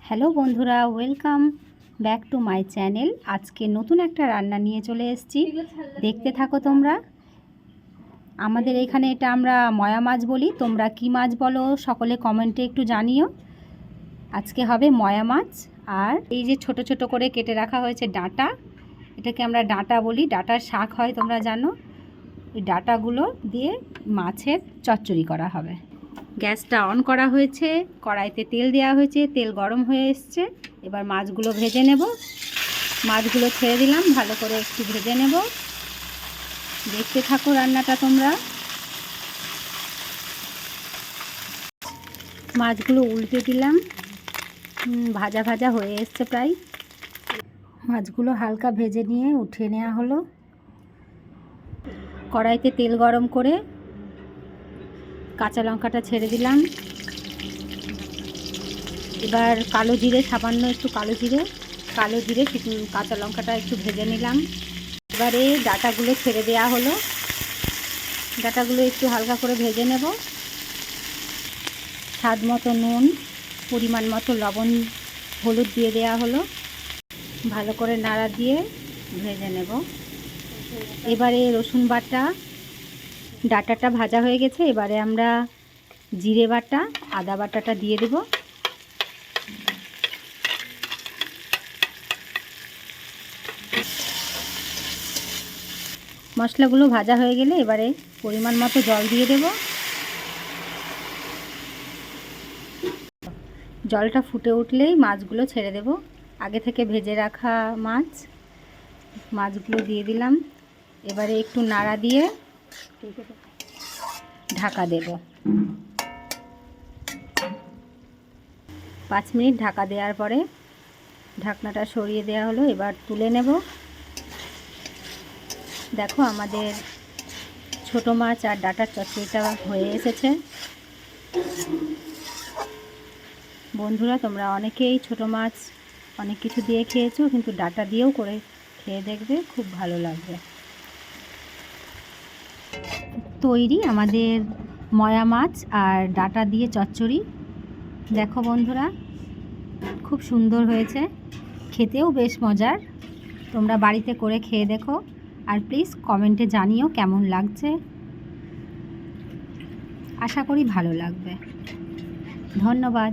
Hello বন্ধুরা, welcome back to my channel. আজকে নতুন একটা রান্না নিয়ে চলে এসেছি, দেখতে থাকো তোমরা। আমাদের এখানে এটা আমরা ময়া মাছ বলি, তোমরা কি মাছ বলো সকলে কমেন্টে একটু জানিও। আজকে হবে ময়া মাছ। আর এই যে ছোট ছোট করে কেটে রাখা হয়েছে ডাঁটা, এটাকে আমরা ডাঁটা বলি, ডাঁটার শাক হয় তোমরা জানো। এই ডাঁটাগুলো দিয়ে মাছের চচ্চড়ি করা হবে। গ্যাসটা অন করা হয়েছে, কড়াইতে তেল দেওয়া হয়েছে, তেল গরম হয়ে এসছে। এবার মাছগুলো ভেজে নেব। মাছগুলো ছেড়ে দিলাম, ভালো করে একটু ভেজে নেব। দেখতে থাকো রান্নাটা তোমরা। মাছগুলো উল্টে দিলাম, ভাজা ভাজা হয়ে এসছে প্রায়। মাছগুলো হালকা ভেজে নিয়ে উঠিয়ে নেওয়া হলো। কড়াইতে তেল গরম করে কাঁচা লঙ্কাটা ছেড়ে দিলাম। এবার কালো জিরে, সামান্য একটু কালো জিরে কাঁচা লঙ্কাটা একটু ভেজে নিলাম। এবারে ডাঁটাগুলো ছেড়ে দেওয়া হলো। ডাঁটাগুলো একটু হালকা করে ভেজে নেব। স্বাদ মতো নুন, পরিমাণ মতো লবণ, হলুদ দিয়ে দেওয়া হলো। ভালো করে নাড়া দিয়ে ভেজে নেব। এবারে রসুন বাটা, ডাঁটাটা ভাজা হয়ে গেছে। এবারে আমরা জিরে বাটা, আদা বাটাটা দিয়ে দেব। মশলাগুলো ভাজা হয়ে গেলে এবারে পরিমাণ মতো জল দিয়ে দেব। জলটা ফুটে উঠলেই মাছগুলো ছেড়ে দেব। আগে থেকে ভেজে রাখা মাছগুলো দিয়ে দিলাম। এবারে একটু নাড়া দিয়ে ঢাকা দেব। 5 মিনিট ঢাকা দেওয়ার পরে ঢাকনাটা সরিয়ে দেওয়া হলো। এবার তুলে নেব। দেখো আমাদের ছোট মাছ আর ডাঁটার চচ্চড়িটা হয়ে এসেছে। বন্ধুরা, তোমরা অনেকেই ছোট মাছ অনেক কিছু দিয়ে খেয়েছো, কিন্তু ডাঁটা দিয়েও করে খেয়ে দেখবে, খুব ভালো লাগবে। তৈরি আমাদের ময়া মাছ আর ডাঁটা দিয়ে চচ্চড়ি। দেখো বন্ধুরা, খুব সুন্দর হয়েছে, খেতেও বেশ মজার। তোমরা বাড়িতে করে খেয়ে দেখো, আর প্লিজ কমেন্টে জানিও কেমন লাগছে। আশা করি ভালো লাগবে। ধন্যবাদ।